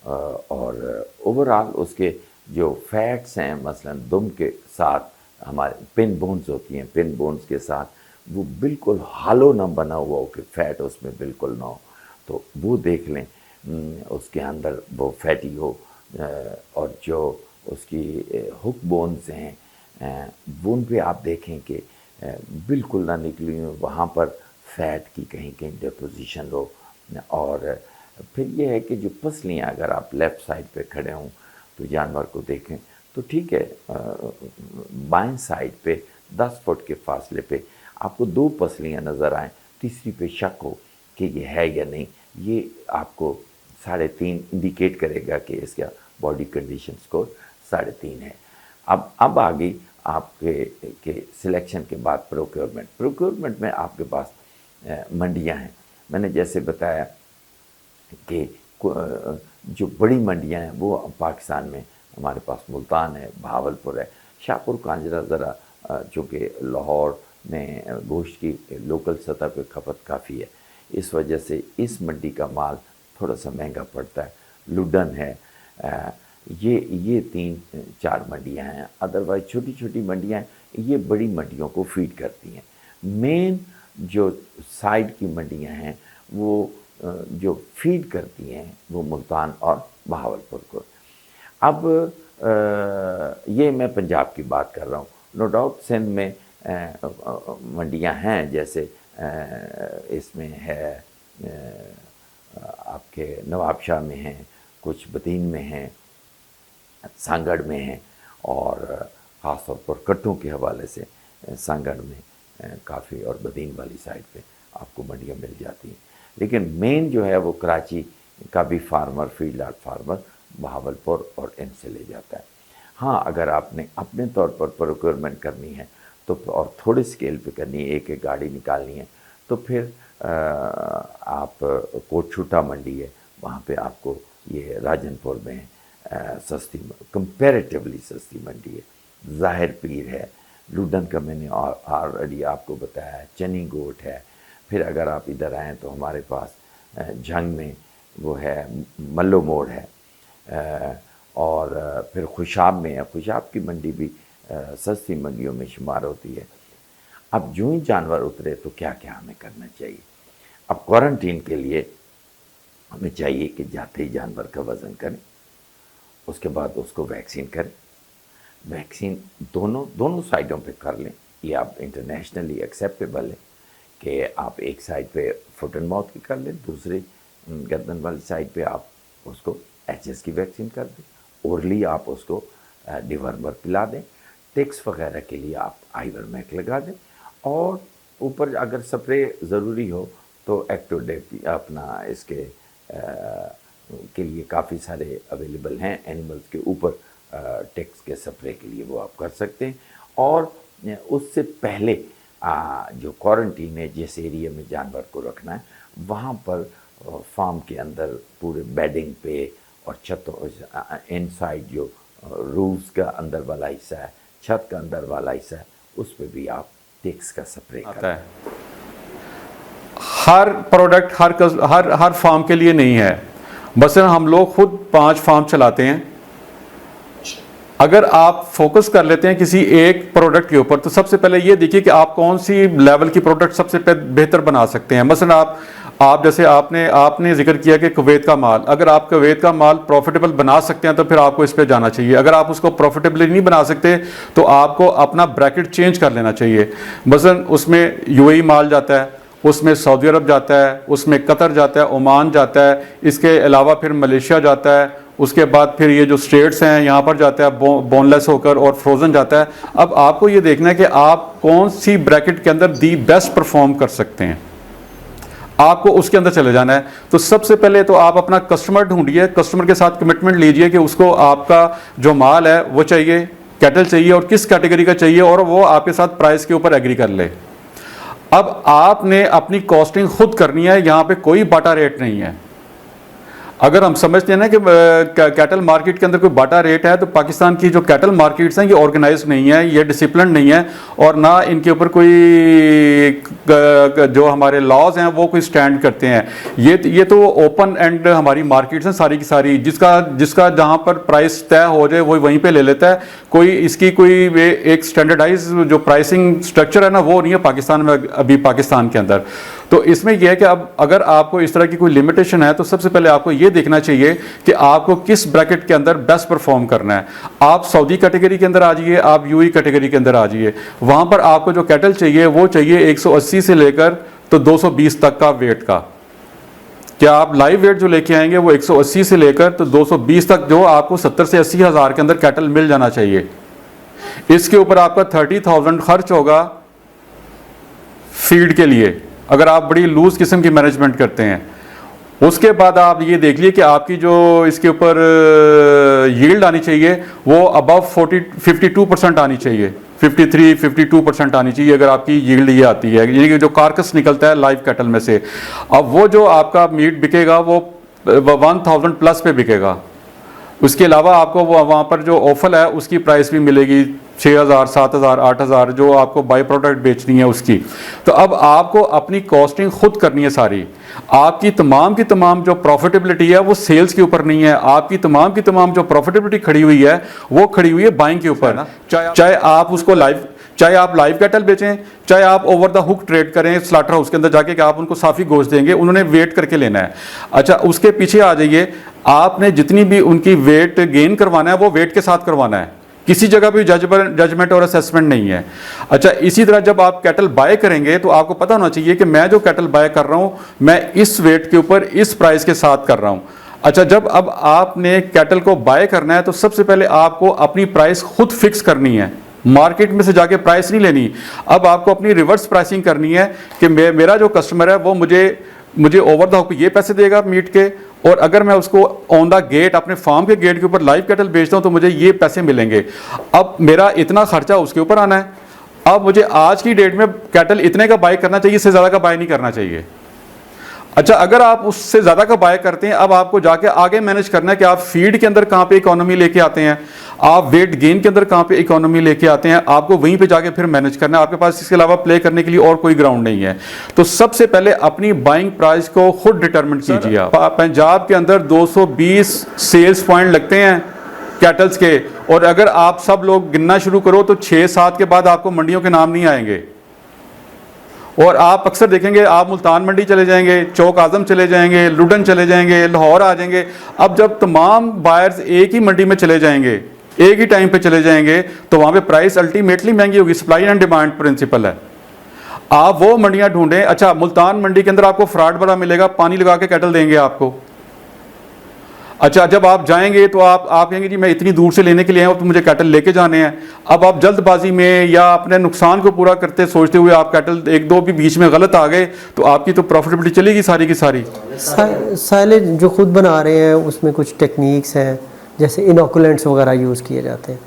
और ओवरऑल उसके जो फैट्स हैं, मसलन दुम के साथ हमारे पिन बोन्स होती हैं, पिन बोन्स के साथ वो बिल्कुल हालो ना बना हुआ हो कि फैट उसमें बिल्कुल ना हो, तो वो देख लें। उसके अंदर वो फैटी हो, और जो उसकी हुक बोन्स हैं उन पे आप देखें कि बिल्कुल ना निकली हो, वहाँ पर फैट की कहीं कहीं डिपोजिशन हो। और फिर ये है कि जो पसलियाँ, अगर आप लेफ़्ट साइड पे खड़े हों तो जानवर को देखें तो ठीक है, बाएं साइड पे 10 फुट के फासले पे आपको 2 पसलियाँ नज़र आएँ, तीसरी पे शक हो कि ये है या नहीं, ये आपको 3.5 इंडिकेट करेगा कि इसका बॉडी कंडीशन स्कोर 3.5 है। अब आ गई आपके सिलेक्शन के बाद प्रोक्योरमेंट में आपके पास मंडियां हैं। मैंने जैसे बताया कि जो बड़ी मंडियां हैं वो पाकिस्तान में हमारे पास मुल्तान है, बहावलपुर है, शाहपुर कांजरा ज़रा चूँकि लाहौर में गोश्त की लोकल सतह पे खपत काफ़ी है, इस वजह से इस मंडी का माल थोड़ा सा महंगा पड़ता है। लुडन है, ये 3-4 मंडियां हैं। अदरवाइज़ छोटी छोटी मंडियां हैं, ये बड़ी मंडियों को फीड करती हैं। मेन जो साइड की मंडियां हैं वो जो फीड करती हैं वो मुल्तान और बहावलपुर को। अब ये मैं पंजाब की बात कर रहा हूँ। नो डाउट सिंध में मंडियां हैं, जैसे इसमें है आपके नवाबशाह में हैं, कुछ बदीन में हैं, सांगड़ में हैं, और ख़ास तौर पर कट्टों के हवाले से सांगड़ में काफ़ी और बदीन वाली साइड पे आपको मंडियाँ मिल जाती हैं। लेकिन मेन जो है वो कराची का भी farmer, field art farmer Bahawalpur और इन से ले जाता है। हाँ, अगर आपने अपने तौर पर प्रोक्योरमेंट करनी है तो और थोड़े स्केल पे करनी है, एक गाड़ी निकालनी है, तो फिर आप कोटछुटा मंडी है, वहाँ पे आपको ये राजनपुर में सस्ती, कंपैरेटिवली सस्ती मंडी है। ज़ाहिर पीर है, लुडन का मैंने ऑलरेडी आपको बताया है, चनी गोट है। फिर अगर आप इधर आएँ तो हमारे पास झंग में वो है, मल्लो मोड़ है, और फिर खुशाब में है। खुशाब की मंडी भी सस्ती मंडियों में शुमार होती है। अब जो ही जानवर उतरे तो क्या क्या हमें करना चाहिए। अब क्वारंटीन के लिए हमें चाहिए कि जाते ही जानवर का वज़न करें, उसके बाद उसको वैक्सीन करें। वैक्सीन दोनों साइडों पे कर लें, ये आप इंटरनेशनली एक्सेप्टेबल है कि आप एक साइड पे फुट एंड माउथ की कर लें, दूसरी गर्दन वाली साइड पे आप उसको एचएस की वैक्सीन कर दें, ओरली आप उसको डिवर्मर पिला दें, टिक्स वगैरह के लिए आप आइवरमैक लगा दें, और ऊपर अगर स्प्रे ज़रूरी हो तो एक्टोडेप अपना इसके के लिए काफ़ी सारे अवेलेबल हैं एनिमल्स के ऊपर, टिक्स के स्प्रे के लिए वो आप कर सकते हैं। और उससे पहले जो क्वारंटीन है, जिस एरिया में जानवर को रखना है, वहाँ पर फार्म के अंदर पूरे बेडिंग पे और छतों इनसाइड जो रूफ्स का अंदर वाला हिस्सा है, छत का अंदर वाला हिस्सा है, उस पर भी आप टिक्स का स्प्रे करते हैं। हर प्रोडक्ट हर फार्म के लिए नहीं है। बस हम लोग खुद 5 फार्म चलाते हैं। अगर आप फोकस कर लेते हैं किसी एक प्रोडक्ट के ऊपर, तो सबसे पहले ये देखिए कि आप कौन सी लेवल की प्रोडक्ट सबसे बेहतर बना सकते हैं। मसलन आप जैसे आपने जिक्र किया कि कुवैत का माल, अगर आप कुवैत का माल प्रॉफिटेबल बना सकते हैं तो फिर आपको इस पे जाना चाहिए। अगर आप उसको प्रॉफिटेबली नहीं बना सकते तो आपको अपना ब्रैकेट चेंज कर लेना चाहिए। मसलन उसमें यूएई माल जाता है, उसमें सऊदी अरब जाता है, उसमें कतर जाता है, ओमान जाता है, इसके अलावा फिर मलेशिया जाता है, उसके बाद फिर ये जो स्टेट्स हैं यहाँ पर जाता है बोनलेस होकर, और फ्रोज़न जाता है। अब आपको ये देखना है कि आप कौन सी ब्रैकेट के अंदर दी बेस्ट परफॉर्म कर सकते हैं, आपको उसके अंदर चले जाना है। तो सबसे पहले तो आप अपना कस्टमर ढूंढिए, कस्टमर के साथ कमिटमेंट लीजिए कि उसको आपका जो माल है वो चाहिए, कैटल चाहिए और किस कैटेगरी का चाहिए, और वो आपके साथ प्राइस के ऊपर एग्री कर ले। अब आपने अपनी कॉस्टिंग खुद करनी है, यहाँ पे कोई बाटा रेट नहीं है। अगर हम समझते हैं ना कि कैटल मार्केट के अंदर कोई बाटा रेट है, तो पाकिस्तान की जो कैटल मार्केट्स हैं ये ऑर्गेनाइज नहीं है, ये डिसिप्लिन नहीं है, और ना इनके ऊपर कोई जो हमारे लॉज हैं वो कोई स्टैंड करते हैं। ये तो ओपन एंड हमारी मार्केट्स हैं सारी की सारी, जिसका जहाँ पर प्राइस तय हो जाए वो वहीं पे ले लेता है। कोई इसकी कोई एक स्टैंडर्डाइज जो प्राइसिंग स्ट्रक्चर है ना वो नहीं है पाकिस्तान में अभी, पाकिस्तान के अंदर। तो इसमें यह है कि अब अगर आपको इस तरह की कोई लिमिटेशन है तो सबसे पहले आपको ये देखना चाहिए कि आपको किस ब्रैकेट के अंदर बेस्ट परफॉर्म करना है। आप सऊदी कैटेगरी के अंदर आ जाइए, आप यूई कैटेगरी के अंदर आ जाइए, वहाँ पर आपको जो कैटल चाहिए वो चाहिए 180 से लेकर तो 220 तक का वेट का। क्या आप लाइव वेट जो लेके आएंगे वो 180 से लेकर तो 220 तक, जो आपको 70 से 80 हज़ार के अंदर कैटल मिल जाना चाहिए। इसके ऊपर आपका 30,000 खर्च होगा फीड के लिए, अगर आप बड़ी लूज किस्म की मैनेजमेंट करते हैं। उसके बाद आप ये देख लिए कि आपकी जो इसके ऊपर यील्ड आनी चाहिए वो अबव 52% आनी चाहिए, 52% आनी चाहिए अगर आपकी यील्ड ये आती है, यानी कि जो कार्कस निकलता है लाइव कैटल में से। अब वो जो आपका मीट बिकेगा वो 1000 प्लस पे बिकेगा। उसके अलावा आपको वहाँ पर जो ऑफल है उसकी प्राइस भी मिलेगी 6000, 7000, 8000, जो आपको बाई प्रोडक्ट बेचनी है उसकी। तो अब आपको अपनी कॉस्टिंग खुद करनी है सारी। आपकी तमाम की तमाम जो प्रॉफिटेबिलिटी है वो सेल्स के ऊपर नहीं है, आपकी तमाम की तमाम जो प्रॉफिटेबिलिटी खड़ी हुई है वो खड़ी हुई है बाइंग के ऊपर। चाहे आप उसको चाहे आप लाइव कैटल बेचें, चाहे आप ओवर द हुक ट्रेड करें स्लाटर हाउस के अंदर जाके कि आप उनको साफी गोश्त देंगे, उन्होंने वेट करके लेना है। अच्छा, उसके पीछे आ जाइए, आपने जितनी भी उनकी वेट गेन करवाना है वो वेट के साथ करवाना है, किसी जगह भी जजमेंट और असेसमेंट नहीं है। अच्छा, इसी तरह जब आप कैटल बाय करेंगे तो आपको पता होना चाहिए कि मैं जो कैटल बाय कर रहा हूँ मैं इस वेट के ऊपर इस प्राइस के साथ कर रहा हूँ। अच्छा, जब अब आपने कैटल को बाय करना है तो सबसे पहले आपको अपनी प्राइस खुद फिक्स करनी है, मार्केट में से जाके प्राइस नहीं लेनी। अब आपको अपनी रिवर्स प्राइसिंग करनी है कि मेरा जो कस्टमर है वो मुझे ओवर द हुक ये पैसे देगा मीट के, और अगर मैं उसको ऑन द गेट अपने फार्म के गेट के ऊपर लाइव कैटल बेचता हूं तो मुझे ये पैसे मिलेंगे। अब मेरा इतना खर्चा उसके ऊपर आना है। अब मुझे आज की डेट में कैटल इतने का बाय करना चाहिए, इससे ज़्यादा का बाय नहीं करना चाहिए। अच्छा, अगर आप उससे ज़्यादा का बाय करते हैं, अब आपको जाके आगे मैनेज करना है कि आप फीड के अंदर कहाँ पे इकोनॉमी लेके आते हैं, आप वेट गेन के अंदर कहाँ पे इकोनॉमी लेके आते हैं, आपको वहीं पे जाके फिर मैनेज करना है। आपके पास इसके अलावा प्ले करने के लिए और कोई ग्राउंड नहीं है। तो सबसे पहले अपनी बाइंग प्राइस को खुद डिटरमिन कीजिए। आप पंजाब के अंदर 220 सेल्स पॉइंट लगते हैं कैटल्स के, और अगर आप सब लोग गिनना शुरू करो तो 6-7 के बाद आपको मंडियों के नाम नहीं आएंगे। और आप अक्सर देखेंगे, आप मुल्तान मंडी चले जाएंगे, चौक आजम चले जाएंगे, लुडन चले जाएंगे, लाहौर आ जाएंगे। अब जब तमाम बायर्स एक ही मंडी में चले जाएंगे, एक ही टाइम पे चले जाएंगे, तो वहाँ पे प्राइस अल्टीमेटली महंगी होगी। सप्लाई एंड डिमांड प्रिंसिपल है। आप वो मंडियाँ ढूंढें। अच्छा, मुल्तान मंडी के अंदर आपको फ्रॉड बड़ा मिलेगा, पानी लगा के कैटल देंगे आपको। अच्छा, जब आप जाएंगे तो आप कहेंगे जी मैं इतनी दूर से लेने के लिए आया हूं तो मुझे कैटल लेके जाने हैं। अब आप जल्दबाजी में या अपने नुकसान को पूरा करते सोचते हुए आप कैटल एक दो भी बीच में गलत आ गए तो आपकी तो प्रॉफिटेबिलिटी चलेगी सारी की सारी। साइलेज जो खुद बना रहे हैं उसमें कुछ टेक्निक्स हैं, जैसे इनोकुलेंट्स वगैरह यूज़ किए जाते हैं,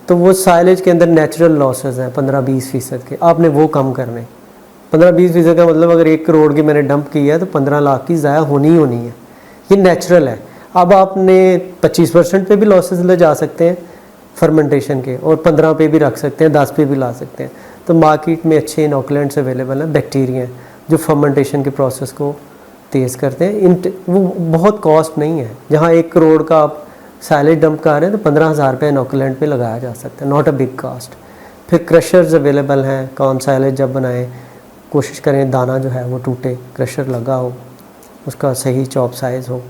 तो वो साइलेज के अंदर नेचुरल लॉसेज हैं 15-20% के, आपने वो कम करने। 15-20% का मतलब अगर 1 करोड़ की मैंने डंप की है तो 15 लाख की ज़ाया होनी ही होनी है, ये नेचुरल है। अब आपने 25% पे भी लॉसेस ले जा सकते हैं फर्मेंटेशन के, और 15 पे भी रख सकते हैं, 10 पे भी ला सकते हैं। तो मार्केट में अच्छे इनोकुलेंट्स अवेलेबल हैं, बैक्टीरिया जो फर्मेंटेशन के प्रोसेस को तेज़ करते हैं। वो बहुत कॉस्ट नहीं है। जहाँ 1 करोड़ का आप साइलेज डंप कर रहे हैं तो 15,000 रुपये इनोकुलेंट पे लगाया जा सकता है, नॉट अ बिग कास्ट। फिर क्रशर्स अवेलेबल हैं, कॉर्न साइलेज जब बनाएं कोशिश करें दाना जो है वो टूटे, क्रशर लगा हो, उसका सही चॉप साइज़ हो,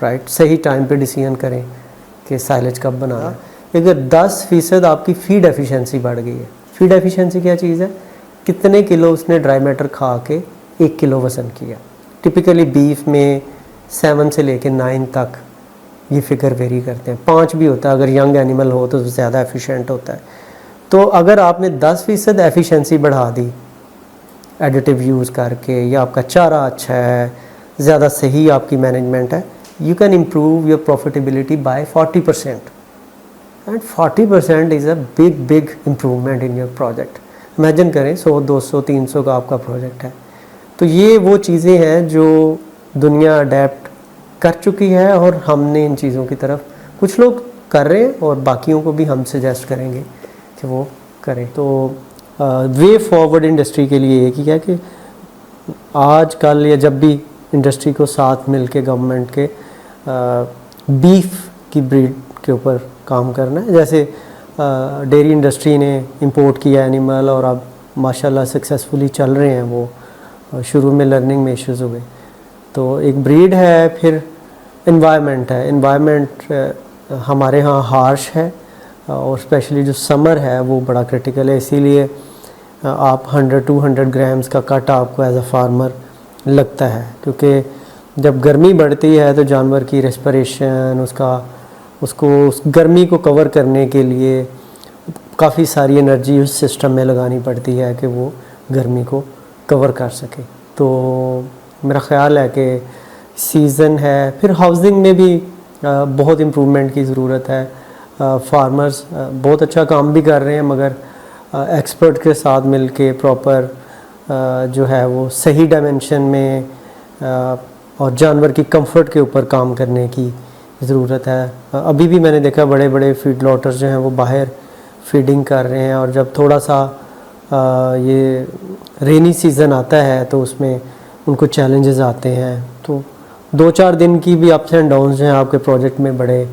राइट, सही टाइम पे डिसीजन करें कि साइलेज कब बनाना है। अगर 10% आपकी फीड एफिशिएंसी बढ़ गई है, फीड एफिशिएंसी क्या चीज़ है, कितने किलो उसने ड्राई मैटर खा के 1 किलो वज़न किया। टिपिकली बीफ में 7 से लेके 9 तक ये फिगर वेरी करते हैं, 5 भी होता है, अगर यंग एनिमल हो तो ज़्यादा एफिशिएंट होता है। तो अगर आपने 10% एफिशिएंसी बढ़ा दी एडिटिव यूज़ करके, या आपका चारा अच्छा है, ज़्यादा सही आपकी मैनेजमेंट है, you can improve your profitability by 40%, and 40% is a big improvement in your project। Imagine करें 100, 200, 300 का आपका प्रोजेक्ट है, तो ये वो चीज़ें हैं जो दुनिया अडेप्ट कर चुकी है और हमने इन चीज़ों की तरफ कुछ लोग कर रहे हैं और बाकियों को भी हम सजेस्ट करेंगे कि वो करें। तो वे फॉरवर्ड इंडस्ट्री के लिए एक ही है कि आज कल या जब भी इंडस्ट्री को साथ मिल के गवर्नमेंट के बीफ की ब्रीड के ऊपर काम करना है। जैसे डेयरी इंडस्ट्री ने इंपोर्ट किया एनिमल और अब माशाल्लाह सक्सेसफुली चल रहे हैं वो। शुरू में लर्निंग में इश्यूज़ हुए, तो एक ब्रीड है। फिर एनवायरनमेंट है। एनवायरनमेंट हमारे यहाँ हार्श है और स्पेशली जो समर है वो बड़ा क्रिटिकल है, इसीलिए आप 100-200 ग्राम्स का कट आपको एज अ फार्मर लगता है, क्योंकि जब गर्मी बढ़ती है तो जानवर की रेस्पिरेशन उसको उस गर्मी को कवर करने के लिए काफ़ी सारी एनर्जी उस सिस्टम में लगानी पड़ती है कि वो गर्मी को कवर कर सके। तो मेरा ख़्याल है कि सीज़न है। फिर हाउसिंग में भी बहुत इम्प्रूवमेंट की ज़रूरत है। फार्मर्स बहुत अच्छा काम भी कर रहे हैं, मगर एक्सपर्ट के साथ मिलके प्रॉपर जो है वो सही डायमेंशन में और जानवर की कंफर्ट के ऊपर काम करने की ज़रूरत है। अभी भी मैंने देखा बड़े बड़े फीड लॉटर्स जो हैं वो बाहर फीडिंग कर रहे हैं, और जब थोड़ा सा ये रेनी सीज़न आता है तो उसमें उनको चैलेंजेस आते हैं। तो 2-4 दिन की भी अप्स एंड डाउन्स जो हैं आपके प्रोजेक्ट में बड़े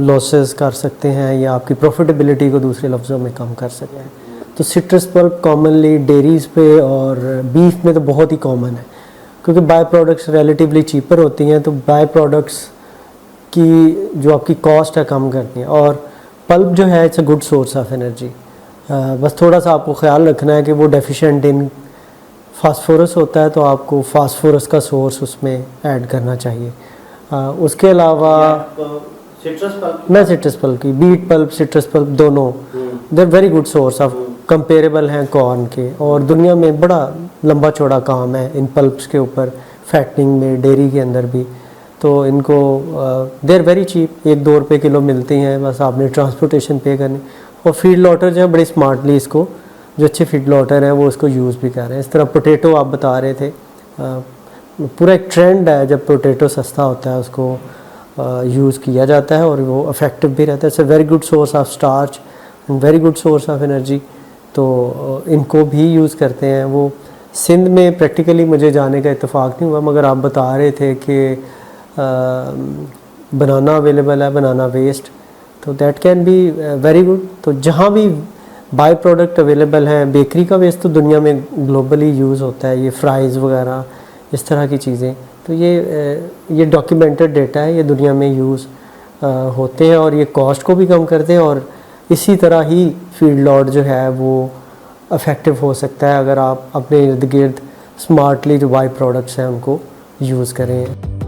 लॉसेस कर सकते हैं या आपकी प्रॉफिटेबिलिटी को दूसरे लफ्ज़ों में कम कर सकते हैं। तो सिट्रस पल्प कॉमनली डेयरीज़ पे और बीफ में तो बहुत ही कॉमन है, क्योंकि बाय प्रोडक्ट्स रिलेटिवली चीपर होती हैं, तो बाय प्रोडक्ट्स की जो आपकी कॉस्ट है कम करती हैं। और पल्प जो है it's a good source of energy. बस थोड़ा सा आपको ख्याल रखना है कि वो डेफिशिएंट इन फास्फोरस होता है, तो आपको फास्फोरस का सोर्स उसमें ऐड करना चाहिए। उसके अलावा मैं सिट्रस पल्प की बीट पल्प सिट्रस पल्प दोनों they are very good source of comparable हैं कॉर्न के, और दुनिया में बड़ा लंबा चौड़ा काम है इन पल्प्स के ऊपर, फैटनिंग में, डेयरी के अंदर भी। तो इनको दे आर वेरी चीप, 1-2 रुपये किलो मिलती हैं, बस आपने ट्रांसपोर्टेशन पे करनी। और फीड लॉटर जो है बड़े स्मार्टली इसको, जो अच्छे फीड लॉटर हैं वो इसको यूज़ भी कर रहे हैं। इस तरह पोटैटो आप बता रहे थे, पूरा एक ट्रेंड है, जब पोटैटो सस्ता होता है उसको यूज़ किया जाता है और वो इफ़ेक्टिव भी रहता है। It's a very good source of starch and very good source of energy. तो इनको भी यूज़ करते हैं। वो सिंध में प्रैक्टिकली मुझे जाने का इत्तेफाक नहीं हुआ, मगर आप बता रहे थे कि बनाना अवेलेबल है, बनाना वेस्ट, तो that can be very good. तो जहाँ भी बाय प्रोडक्ट अवेलेबल हैं, बेकरी का वेस्ट तो दुनिया में ग्लोबली यूज़ होता है, ये फ्राइज़ वगैरह इस तरह की चीज़ें, तो ये डॉक्यूमेंटेड डेटा है, ये दुनिया में यूज़ होते हैं और ये कॉस्ट को भी कम करते हैं। और इसी तरह ही फीड लॉट जो है वो इफ़ेक्टिव हो सकता है अगर आप अपने इर्द गिर्द स्मार्टली जो बाय प्रोडक्ट्स हैं उनको यूज़ करें।